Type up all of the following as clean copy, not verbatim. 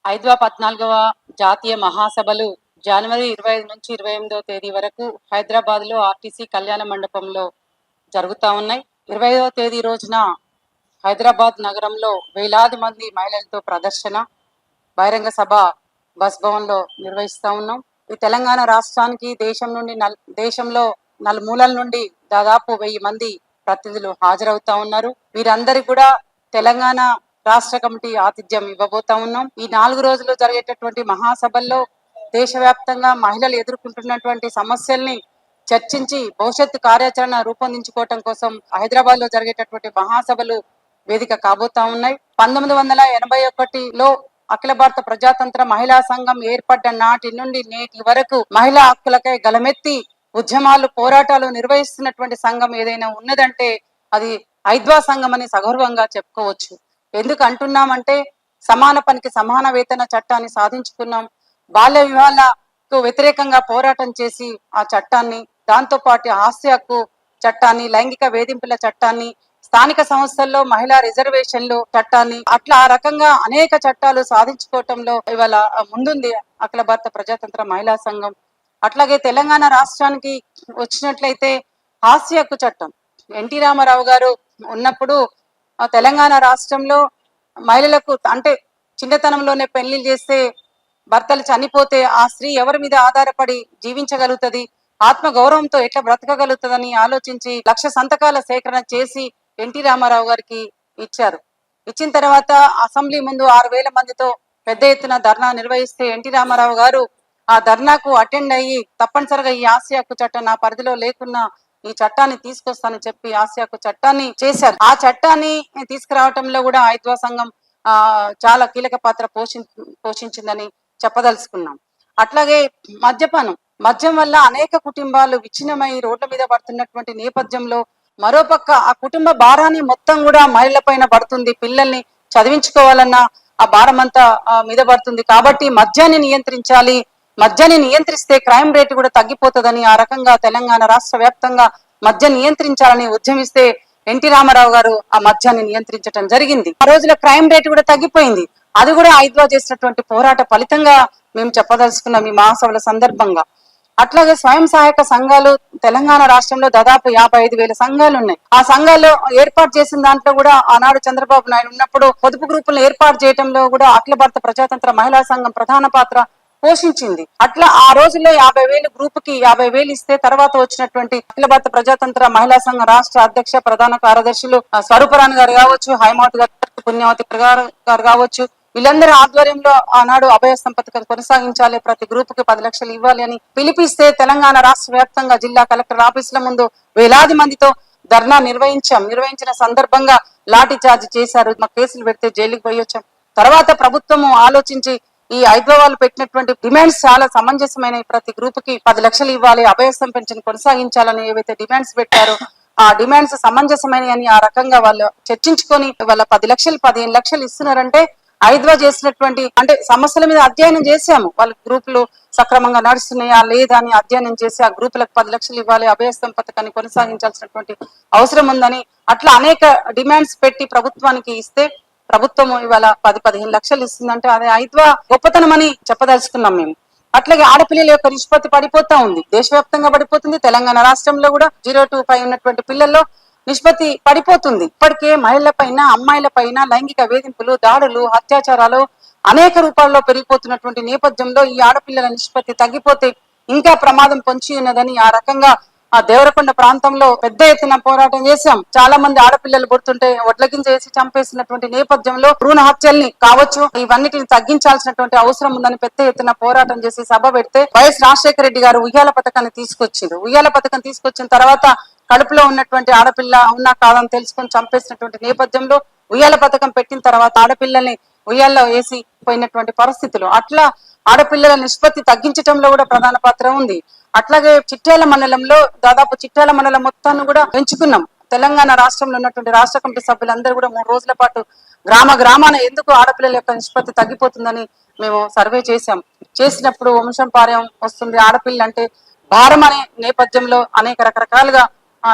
ఐదవ 14వ జాతీయ మహాసభలు జనవరి 25 నుంచి 28వ తేదీ వరకు హైదరాబాద్లో ఆర్టీసీ కళ్యాణ మండపంలో జరుగుతూ ఉన్నాయి. 25వ తేదీ రోజున హైదరాబాద్ నగరంలో వేలాది మంది మహిళలతో ప్రదర్శన బహిరంగ సభ బస్ భవన్లో నిర్వహిస్తూ ఉన్నాం. ఈ తెలంగాణ రాష్ట్రానికి దేశంలో నలుమూలల నుండి దాదాపు 1000 మంది ప్రతినిధులు హాజరవుతా ఉన్నారు. వీరందరికీ కూడా తెలంగాణ రాష్ట్ర కమిటీ ఆతిథ్యం ఇవ్వబోతా ఉన్నాం. ఈ 4 రోజులు జరిగేటటువంటి మహాసభల్లో దేశవ్యాప్తంగా మహిళలు ఎదుర్కొంటున్నటువంటి సమస్యల్ని చర్చించి భవిష్యత్తు కార్యాచరణ రూపొందించుకోవటం కోసం హైదరాబాద్ లో జరిగేటటువంటి మహాసభలు వేదిక కాబోతా ఉన్నాయి. 1981లో అఖిల భారత ప్రజాతంత్ర మహిళా సంఘం ఏర్పడ్డ నాటి నుండి నేటి వరకు మహిళా హక్కులకై గలమెత్తి ఉద్యమాలు పోరాటాలు నిర్వహిస్తున్నటువంటి సంఘం ఏదైనా ఉన్నదంటే అది ఐద్వా సంఘం అని సగర్వంగా చెప్పుకోవచ్చు. ఎందుకు అంటున్నామంటే సమాన పనికి సమాన వేతన చట్టాన్ని సాధించుకున్నాం. బాల్య వివాహాలకు వ్యతిరేకంగా పోరాటం చేసి ఆ చట్టాన్ని, దాంతో పాటు ఆస్తి హక్కు చట్టాన్ని, లైంగిక వేధింపుల చట్టాన్ని, స్థానిక సంస్థల్లో మహిళా రిజర్వేషన్లు చట్టాన్ని, అట్లా ఆ రకంగా అనేక చట్టాలు సాధించుకోవటంలో ఇవాళ ముందుంది అఖిల భారత ప్రజాతంత్ర మహిళా సంఘం. అట్లాగే తెలంగాణ రాష్ట్రానికి వచ్చినట్లయితే ఆస్తి హక్కు చట్టం ఎన్టీ రామారావు గారు ఉన్నప్పుడు తెలంగాణ రాష్ట్రంలో మహిళలకు అంటే చిన్నతనంలోనే పెళ్లి చేస్తే భర్తలు చనిపోతే ఆ స్త్రీ ఎవరి మీద ఆధారపడి జీవించగలుగుతుంది, ఆత్మ గౌరవంతో ఎట్లా బ్రతకగలుగుతుందని ఆలోచించి 1,00,000 సంతకాల సేకరణ చేసి ఎన్టీ రామారావు గారికి ఇచ్చారు. ఇచ్చిన తర్వాత అసెంబ్లీ ముందు 6,000 మందితో పెద్ద ఎత్తున ధర్నా నిర్వహిస్తే ఎన్టీ రామారావు గారు ఆ ధర్నాకు అటెండ్ అయ్యి తప్పనిసరిగా ఈ ఆస్తి హక్కు చట్టం నా పరిధిలో లేకున్నా ఈ చట్టాన్ని తీసుకొస్తానని చెప్పి ఆస్తి హక్కు చట్టాన్ని చేశారు. ఆ చట్టాన్ని తీసుకురావటంలో కూడా ఐద్వా సంఘం చాలా కీలక పాత్ర పోషించిందని చెప్పదలుచుకున్నాం. అట్లాగే మద్యం వల్ల అనేక కుటుంబాలు విచ్ఛిన్నమై రోడ్ల మీద పడుతున్నటువంటి నేపథ్యంలో మరోపక్క ఆ కుటుంబ భారాన్ని మొత్తం కూడా మహిళల పైన పడుతుంది. పిల్లల్ని చదివించుకోవాలన్నా ఆ భారం అంతా మీద పడుతుంది. కాబట్టి మద్యాన్ని నియంత్రించాలి, మద్యాన్ని నియంత్రిస్తే క్రైమ్ రేటు కూడా తగ్గిపోతుందని ఆ రకంగా తెలంగాణ రాష్ట్ర వ్యాప్తంగా మద్యం నియంత్రించాలని ఉద్యమిస్తే ఎన్టీ రామారావు గారు ఆ మద్యాన్ని నియంత్రించడం జరిగింది. ఆ రోజుల క్రైమ్ రేటు కూడా తగ్గిపోయింది. అది కూడా ఐద్వా చేసినటువంటి పోరాట ఫలితంగా మేము చెప్పదలుచుకున్నాం ఈ మహాసభల సందర్భంగా. అట్లాగే స్వయం సహాయక సంఘాలు తెలంగాణ రాష్ట్రంలో దాదాపు 55,000 సంఘాలు ఉన్నాయి. ఆ సంఘాలు ఏర్పాటు చేసిన దాంట్లో కూడా ఆనాడు చంద్రబాబు నాయుడు ఉన్నప్పుడు పొదుపు గ్రూపులను ఏర్పాటు చేయడంలో కూడా అఖిల భారత ప్రజాతంత్ర మహిళా సంఘం ప్రధాన పాత్ర పోషించింది. అట్లా ఆ రోజుల్లో 50,000 గ్రూప్ కి 50,000 ఇస్తే తర్వాత వచ్చినటువంటి అఖిల భారత ప్రజాతంత్ర మహిళా సంఘ రాష్ట్ర అధ్యక్ష ప్రధాన కార్యదర్శులు స్వరూపరాణి గారు కావచ్చు, హైమావతి గారు, పుణ్యవతి గారు కావచ్చు, వీళ్ళందరి ఆధ్వర్యంలో ఆనాడు అభయస్థం పథకం కొనసాగించాలి, ప్రతి గ్రూప్ కి 10 లక్షలు ఇవ్వాలి అని పిలిపిస్తే తెలంగాణ రాష్ట్ర వ్యాప్తంగా జిల్లా కలెక్టర్ ఆఫీసుల ముందు వేలాది మందితో ధర్నా నిర్వహించిన సందర్భంగా లాఠీ చార్జ్ చేశారు. మా కేసులు పెడితే జైలుకి పోయి వచ్చాం. తర్వాత ప్రభుత్వము ఆలోచించి ఈ ఐద్వా వాళ్ళు పెట్టినటువంటి డిమాండ్స్ చాలా సమంజసమైన, ప్రతి గ్రూప్ కి 10 లక్షలు ఇవ్వాలి, అభయస్థం పెన్షన్ కొనసాగించాలని ఏవైతే డిమాండ్స్ పెట్టారో ఆ డిమాండ్స్ సమంజసమైన అని ఆ రకంగా వాళ్ళు చర్చించుకొని వాళ్ళ 10 లక్షలు 15 లక్షలు ఇస్తున్నారంటే ఐద్వా చేసినటువంటి అంటే సమస్యల మీద అధ్యయనం చేశాము. వాళ్ళ గ్రూపులు సక్రమంగా నడుస్తున్నాయా లేదా అని అధ్యయనం చేసి ఆ గ్రూపులకు 10 లక్షలు ఇవ్వాలి, అభయస్థం పథకాన్ని కొనసాగించాల్సినటువంటి అవసరం ఉందని అట్లా అనేక డిమాండ్స్ పెట్టి ప్రభుత్వానికి ఇస్తే ప్రభుత్వం ఇవాళ 10-15 లక్షలు ఇస్తుందంటే అదే ఐద్వా గొప్పతనం అని చెప్పదలుచుకున్నాం మేము. అట్లాగే ఆడపిల్లల యొక్క నిష్పత్తి పడిపోతా ఉంది, దేశవ్యాప్తంగా పడిపోతుంది. తెలంగాణ రాష్ట్రంలో కూడా 0 to 5 ఉన్నటువంటి పిల్లల్లో నిష్పత్తి పడిపోతుంది. ఇప్పటికే మహిళల పైన, అమ్మాయిల పైన లైంగిక వేధింపులు, దాడులు, అత్యాచారాలు అనేక రూపాల్లో పెరిగిపోతున్నటువంటి నేపథ్యంలో ఈ ఆడపిల్లల నిష్పత్తి తగ్గిపోతే ఇంకా ప్రమాదం పొంచి ఉన్నదని ఆ రకంగా ఆ దేవరకొండ ప్రాంతంలో పెద్ద ఎత్తున పోరాటం చేశాం. చాలా మంది ఆడపిల్లలు పుడుతుంటే ఒడ్లగింజ వేసి చంపేసినటువంటి నేపథ్యంలో భ్రూణ హత్యల్ని కావచ్చు ఇవన్నిటిని తగ్గించాల్సినటువంటి అవసరం ఉందని పెద్ద ఎత్తున పోరాటం చేసి సభ పెడితే వైఎస్ రాజశేఖర రెడ్డి గారు ఉయ్యాల పథకాన్ని తీసుకొచ్చిండ్రు. ఉయ్యాల పథకం తీసుకొచ్చిన తర్వాత కడుపులో ఉన్నటువంటి ఆడపిల్ల ఉన్నా కాదని తెలుసుకొని చంపేసినటువంటి నేపథ్యంలో ఉయ్యాల పథకం పెట్టిన తర్వాత ఆడపిల్లల్ని ఉయ్యాల్లో వేసి పోయినటువంటి పరిస్థితులు, అట్లా ఆడపిల్లల నిష్పత్తి తగ్గించడంలో కూడా ప్రధాన పాత్ర ఉంది. అట్లాగే చిట్యాల మండలంలో దాదాపు చిట్యాల మండలం మొత్తాన్ని కూడా పెంచుకున్నాం. తెలంగాణ రాష్ట్రంలో ఉన్నటువంటి రాష్ట్ర కమిటీ సభ్యులందరూ కూడా 3 రోజుల పాటు గ్రామాన ఎందుకు ఆడపిల్లల యొక్క నిష్పత్తి తగ్గిపోతుందని మేము సర్వే చేసినప్పుడు వంశం పార్యం వస్తుంది, ఆడపిల్ల అంటే భారం అనే నేపథ్యంలో అనేక రకరకాలుగా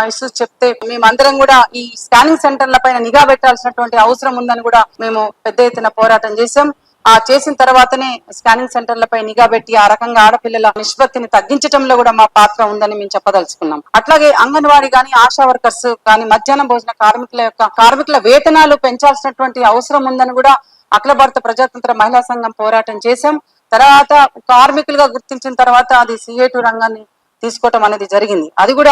ఇష్యూస్ చెప్తే మేమందరం కూడా ఈ స్కానింగ్ సెంటర్ల పైన నిఘా పెట్టాల్సినటువంటి అవసరం ఉందని కూడా మేము పెద్ద ఎత్తున పోరాటం చేశాం. ఆ చేసిన తర్వాతనే స్కానింగ్ సెంటర్లపై నిఘా పెట్టి ఆ రకంగా ఆడపిల్లల నిష్పత్తిని తగ్గించడంలో కూడా మా పాత్ర ఉందని మేము చెప్పదలుచుకున్నాం. అట్లాగే అంగన్వాడీ గాని, ఆశా వర్కర్స్ కానీ, మధ్యాహ్నం భోజన కార్మికుల వేతనాలు పెంచాల్సినటువంటి అవసరం ఉందని కూడా అఖిల భారత ప్రజాతంత్ర మహిళా సంఘం పోరాటం చేశాం. తర్వాత కార్మికులుగా గుర్తించిన తర్వాత అది సిఐటి రంగాన్ని తీసుకోవటం అనేది జరిగింది. అది కూడా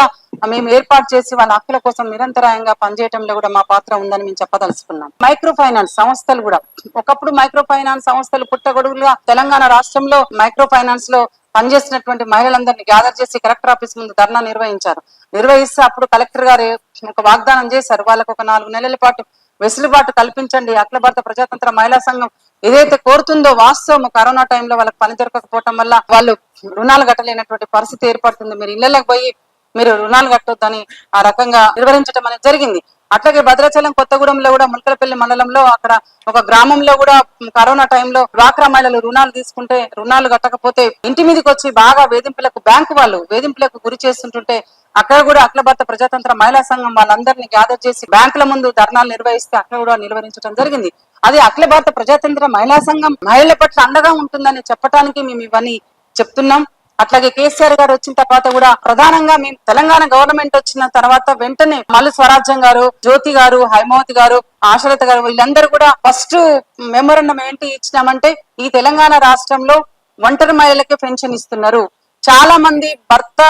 మేము ఏర్పాటు చేసి వాళ్ళ హక్కుల కోసం నిరంతరాయంగా పనిచేయడంలో కూడా మా పాత్ర ఉందని మేము చెప్పదలుచుకున్నాం. మైక్రో ఫైనాన్స్ సంస్థలు కూడా ఒకప్పుడు మైక్రో ఫైనాన్స్ సంస్థలు పుట్టగొడుగులుగా తెలంగాణ రాష్ట్రంలో మైక్రో ఫైనాన్స్ లో పనిచేసినటువంటి మహిళలందరినీ గ్యాదర్ చేసి కలెక్టర్ ఆఫీస్ ముందు ధర్నా నిర్వహిస్తే అప్పుడు కలెక్టర్ గారు ఒక వాగ్దానం చేశారు, వాళ్ళకు ఒక 4 నెలల పాటు వెసులుబాటు కల్పించండి. అఖిల భారత ప్రజాతంత్ర మహిళా సంఘం ఏదైతే కోరుతుందో వాస్తవం కరోనా టైంలో వాళ్ళకి పని దొరకకపోవటం వల్ల వాళ్ళు రుణాలు కట్టలేనటువంటి పరిస్థితి ఏర్పడుతుంది. మీరు ఇళ్లకు పోయి మీరు రుణాలు కట్టొద్దని ఆ రకంగా నిర్వహించడం అనేది జరిగింది. అట్లాగే భద్రాచలం కొత్తగూడెంలో కూడా ములకలపల్లి మండలంలో అక్కడ ఒక గ్రామంలో కూడా కరోనా టైంలో డ్వాక్రా మహిళలు రుణాలు తీసుకుంటే రుణాలు కట్టకపోతే ఇంటి మీదకి వచ్చి బాగా బ్యాంకు వాళ్ళు వేధింపులకు గురి చేస్తుంటుంటే అక్కడ కూడా అఖిల భారత ప్రజాతంత్ర మహిళా సంఘం వాళ్ళందరినీ గ్యాదర్ చేసి బ్యాంకుల ముందు ధర్నాలు నిర్వహిస్తే అక్కడ కూడా నిర్వహించడం జరిగింది. అది అఖిల భారత ప్రజాతంత్ర మహిళా సంఘం మహిళల పట్ల అండగా ఉంటుందని చెప్పడానికి మేము ఇవన్నీ చెప్తున్నాం. అట్లాగే కేసీఆర్ గారు వచ్చిన తర్వాత కూడా ప్రధానంగా మేము తెలంగాణ గవర్నమెంట్ వచ్చిన తర్వాత వెంటనే మల్లు స్వరాజ్యం గారు, జ్యోతి గారు, హైమావతి గారు, ఆశలత గారు వీళ్ళందరూ కూడా ఫస్ట్ మెమోరండం ఏంటి ఇచ్చినామంటే ఈ తెలంగాణ రాష్ట్రంలో ఒంటరి మహిళలకే పెన్షన్ ఇస్తున్నారు. చాలా మంది భర్త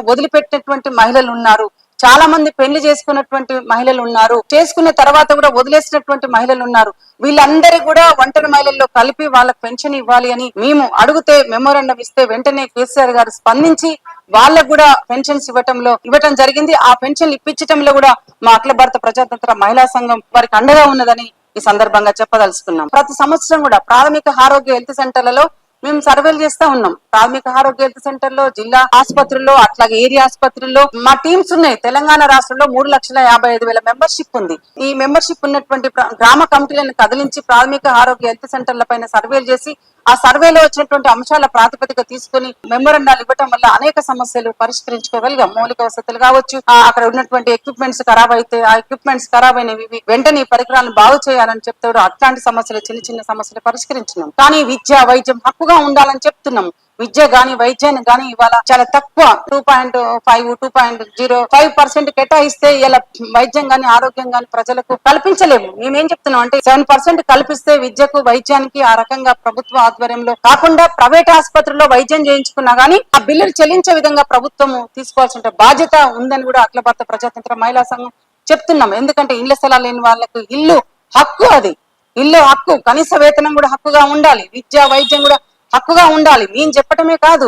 వదిలిపెట్టినటువంటి మహిళలు ఉన్నారు, చాలా మంది పెళ్లి చేసుకున్నటువంటి మహిళలు ఉన్నారు, చేసుకున్న తర్వాత కూడా వదిలేసినటువంటి మహిళలు ఉన్నారు. వీళ్ళందరూ కూడా ఒంటరి మహిళల్లో కలిపి వాళ్ళకి పెన్షన్ ఇవ్వాలి అని మేము అడిగితే మెమోరాండం ఇస్తే వెంటనే కేసీఆర్ గారు స్పందించి వాళ్ళకు కూడా పెన్షన్స్ ఇవ్వటం జరిగింది. ఆ పెన్షన్ ఇప్పించటంలో కూడా మా అఖిల భారత ప్రజాతంత్ర మహిళా సంఘం వారికి అండగా ఉన్నదని ఈ సందర్భంగా చెప్పదలుచుకున్నాం. ప్రతి సంవత్సరం కూడా ప్రాథమిక ఆరోగ్య హెల్త్ సెంటర్లలో మేము సర్వేలు చేస్తా ఉన్నాం. ప్రాథమిక ఆరోగ్య హెల్త్ సెంటర్ లో, జిల్లా ఆసుపత్రుల్లో, అట్లాగే ఏరియా ఆసుపత్రుల్లో మా టీమ్స్ ఉన్నాయి. తెలంగాణ రాష్ట్రంలో 3,55,000 మెంబర్షిప్ ఉంది. ఈ మెంబర్షిప్ ఉన్నటువంటి గ్రామ కమిటీలను కదిలించి ప్రాథమిక ఆరోగ్య హెల్త్ సెంటర్ల పైన సర్వేలు చేసి ఆ సర్వేలో వచ్చినటువంటి అంశాల ప్రాతిపదిక తీసుకుని మెమోరండాలు ఇవ్వటం వల్ల అనేక సమస్యలు పరిష్కరించుకోగలిగాం. మౌలిక వసతులు కావచ్చు, అక్కడ ఉన్నటువంటి ఎక్విప్మెంట్స్ ఖరాబ్ అయితే ఆ ఎక్విప్మెంట్స్ ఖరాబ్ అయినవి వెంటనే పరికరాలను బాగు చేయాలని చెప్తాడు. అట్లాంటి సమస్యలు చిన్న సమస్యలు పరిష్కరించినాం. కానీ విద్య, వైద్యం హక్కుగా ఉండాలని చెప్తున్నాం. విద్య గాని వైద్యాన్ని గాని ఇవాళ చాలా తక్కువ 2.05% కేటాయిస్తే ఇలా వైద్యం గాని ఆరోగ్యం గాని ప్రజలకు కల్పించలేము. మేమేం చెప్తున్నాం అంటే 7% కల్పిస్తే విద్యకు వైద్యానికి ఆ రకంగా ప్రభుత్వ ఆధ్వర్యంలో కాకుండా ప్రైవేట్ ఆసుపత్రుల్లో వైద్యం చేయించుకున్నా గానీ ఆ బిల్లులు చెల్లించే విధంగా ప్రభుత్వం తీసుకోవాల్సిన బాధ్యత ఉందని కూడా అఖిల భారత ప్రజాతంత్ర మహిళా సంఘం చెప్తున్నాం. ఎందుకంటే ఇళ్ల స్థలాలు లేని వాళ్ళకు ఇల్లు హక్కు, అది ఇల్లు హక్కు, కనీస వేతనం కూడా హక్కుగా ఉండాలి, విద్య వైద్యం కూడా హక్కుగా ఉండాలి. నేను చెప్పటమే కాదు,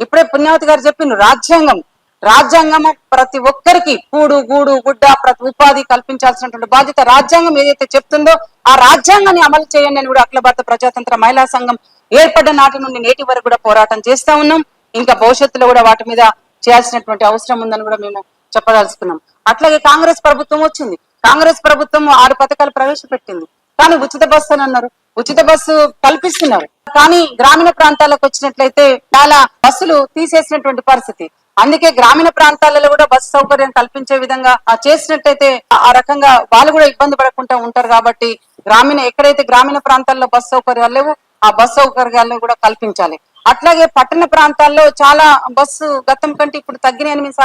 ఇప్పుడే పుణ్యావతి గారు చెప్పిండ్రు, రాజ్యాంగం ప్రతి ఒక్కరికి కూడు గూడు గుడ్డ ప్రతి ఉపాధి కల్పించాల్సినటువంటి బాధ్యత రాజ్యాంగం ఏదైతే చెప్తుందో ఆ రాజ్యాంగాన్ని అమలు చేయండి అని కూడా అఖిల భారత ప్రజాతంత్ర మహిళా సంఘం ఏర్పడ్డ నాటి నుండి నేటి వరకు కూడా పోరాటం చేస్తా ఉన్నాం. ఇంకా భవిష్యత్తులో కూడా వాటి మీద చేయాల్సినటువంటి అవసరం ఉందని కూడా మేము చెప్పదలుచుకున్నాం. అట్లాగే కాంగ్రెస్ ప్రభుత్వం వచ్చింది. కాంగ్రెస్ ప్రభుత్వం 6 పథకాలు ప్రవేశపెట్టింది. కానీ ఉచిత బస్సు అని అన్నారు, ఉచిత బస్సు కల్పిస్తున్నారు. కానీ గ్రామీణ ప్రాంతాలకు వచ్చినట్లయితే చాలా బస్సులు తీసేసినటువంటి పరిస్థితి. అందుకే గ్రామీణ ప్రాంతాలలో కూడా బస్సు సౌకర్యం కల్పించే విధంగా చేసినట్టయితే ఆ రకంగా వాళ్ళు కూడా ఇబ్బంది పడకుండా ఉంటారు. కాబట్టి ఎక్కడైతే గ్రామీణ ప్రాంతాల్లో బస్సు సౌకర్యాలు లేవు ఆ బస్సు సౌకర్యాలను కూడా కల్పించాలి. అట్లాగే పట్టణ ప్రాంతాల్లో చాలా బస్సు గతం కంటే ఇప్పుడు తగ్గినాయని మేము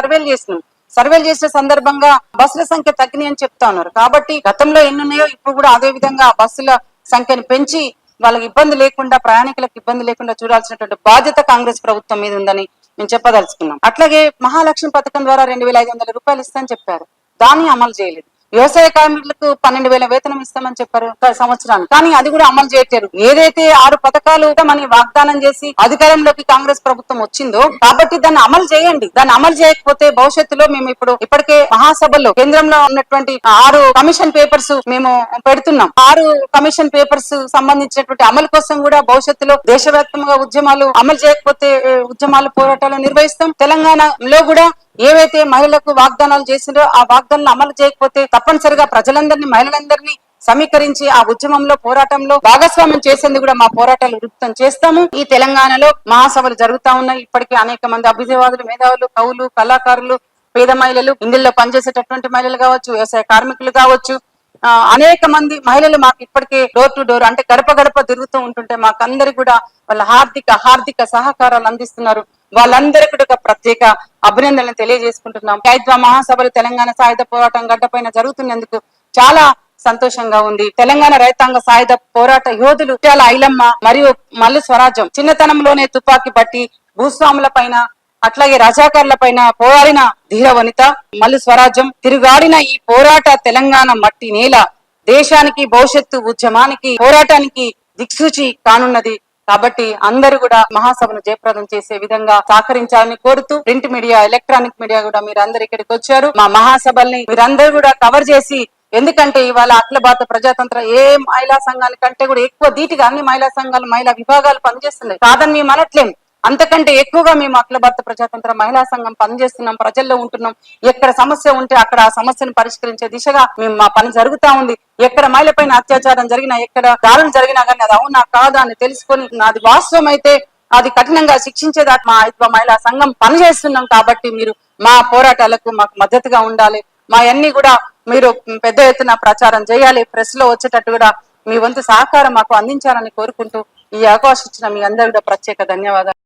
సర్వేలు చేసే సందర్భంగా బస్సుల సంఖ్య తగ్గినాయి అని చెప్తా ఉన్నారు. కాబట్టి గతంలో ఎన్ని ఉన్నాయో ఇప్పుడు కూడా అదే విధంగా బస్సుల సంఖ్యను పెంచి వాళ్ళకి ఇబ్బంది లేకుండా, ప్రయాణికులకు ఇబ్బంది లేకుండా చూడాల్సినటువంటి బాధ్యత కాంగ్రెస్ ప్రభుత్వం మీద ఉందని మేము చెప్పదలుచుకున్నాం. అట్లాగే మహాలక్ష్మి పథకం ద్వారా 2,500 రూపాయలు ఇస్తామని చెప్పారు, దాన్ని అమలు చేయలేదు. వ్యవసాయ కార్మికులకు 12,000 వేతనం ఇస్తామని చెప్పారు సంవత్సరానికి, కానీ అది కూడా అమలు చేయట్లేదు. ఏదైతే 6 పథకాలు మనకి వాగ్దానం చేసి అధికారంలోకి కాంగ్రెస్ ప్రభుత్వం వచ్చిందో కాబట్టి దాన్ని అమలు చేయండి. దాన్ని అమలు చేయకపోతే భవిష్యత్తులో మేము ఇప్పటికే మహాసభలో కేంద్రంలో ఉన్నటువంటి 6 కమిషన్ పేపర్స్ మేము పెడుతున్నాం. 6 కమిషన్ పేపర్స్ సంబంధించినటువంటి అమలు కోసం కూడా భవిష్యత్తులో దేశవ్యాప్తంగా ఉద్యమాలు అమలు చేయకపోతే పోరాటాలు నిర్వహిస్తాం. తెలంగాణలో కూడా ఏవైతే మహిళలకు వాగ్దానాలు చేసిందో ఆ వాగ్దానాలు అమలు చేయకపోతే తప్పనిసరిగా మహిళలందరినీ సమీకరించి ఆ ఉద్యమంలో పోరాటంలో భాగస్వామ్యం చేసేందుకు కూడా మా పోరాటాలు ఉధృతం చేస్తాము. ఈ తెలంగాణలో మహాసభలు జరుగుతా ఉన్నాయి. ఇప్పటికే అనేక మంది అభ్యుదయవాదులు, మేధావులు, కవులు, కళాకారులు, పేద మహిళలు, ఇందులో పనిచేసేటటువంటి మహిళలు కావచ్చు, వ్యవసాయ కార్మికులు కావచ్చు, అనేక మంది మహిళలు మాకు ఇప్పటికే డోర్ టు డోర్ అంటే గడప గడప తిరుగుతూ ఉంటుంటే మాకందరికి కూడా వాళ్ళ హార్దిక సహకారాలు అందిస్తున్నారు. వాళ్ళందరికీ కూడా ప్రత్యేక అభినందనలు తెలియజేసుకుంటున్నాం. హైదరాబాద్ మహాసభలు తెలంగాణ సాయుధ పోరాటం గడ్డపైన జరుగుతున్నందుకు చాలా సంతోషంగా ఉంది. తెలంగాణ రైతాంగ సాయుధ పోరాట యోధులు ముత్యాల ఐలమ్మ మరియు మల్లు స్వరాజ్యం చిన్నతనంలోనే తుపాకీ బట్టి భూస్వాముల పైన అట్లాగే రజాకారుల పైన పోరాడిన ధీర వనిత మల్లు స్వరాజ్యం తిరుగాడిన ఈ పోరాట తెలంగాణ మట్టి నేల దేశానికి భవిష్యత్తు ఉద్యమానికి పోరాటానికి దిక్సూచి కానున్నది. కాబట్టి అందరూ కూడా మహాసభను జయప్రదం చేసే విధంగా సహకరించాలని కోరుతూ ప్రింట్ మీడియా ఎలక్ట్రానిక్ మీడియా కూడా మీరు అందరు ఇక్కడికి వచ్చారు. మా మహాసభల్ని మీరందరూ కూడా కవర్ చేసి, ఎందుకంటే ఇవాళ అఖిల భారత ప్రజాతంత్ర ఏ మహిళా సంఘాల కంటే కూడా ఎక్కువ ధీటుగా అన్ని మహిళా సంఘాలు మహిళా విభాగాలు పనిచేస్తున్నాయి. కాదని మేము అనట్లేం, అంతకంటే ఎక్కువగా మేము అఖిల భారత ప్రజాతంత్ర మహిళా సంఘం పనిచేస్తున్నాం, ప్రజల్లో ఉంటున్నాం. ఎక్కడ సమస్య ఉంటే అక్కడ ఆ సమస్యను పరిష్కరించే దిశగా మేము మా పని జరుగుతా ఉంది. ఎక్కడ మహిళ పైన అత్యాచారం జరిగినా, ఎక్కడ దారులు జరిగినా కానీ అది అవునా కాదా అని తెలుసుకొని అది వాస్తవం అయితే అది కఠినంగా శిక్షించేదాకా మా మహిళా సంఘం పనిచేస్తున్నాం. కాబట్టి మీరు మా పోరాటాలకు మాకు మద్దతుగా ఉండాలి. మా అన్ని కూడా మీరు పెద్ద ఎత్తున ప్రచారం చేయాలి. ప్రెస్ లో వచ్చేటట్టు కూడా మీ వంతు సహకారం మాకు అందించాలని కోరుకుంటూ ఈ అవకాశం ఇచ్చిన మీ అందరూ కూడా ప్రత్యేక ధన్యవాదాలు.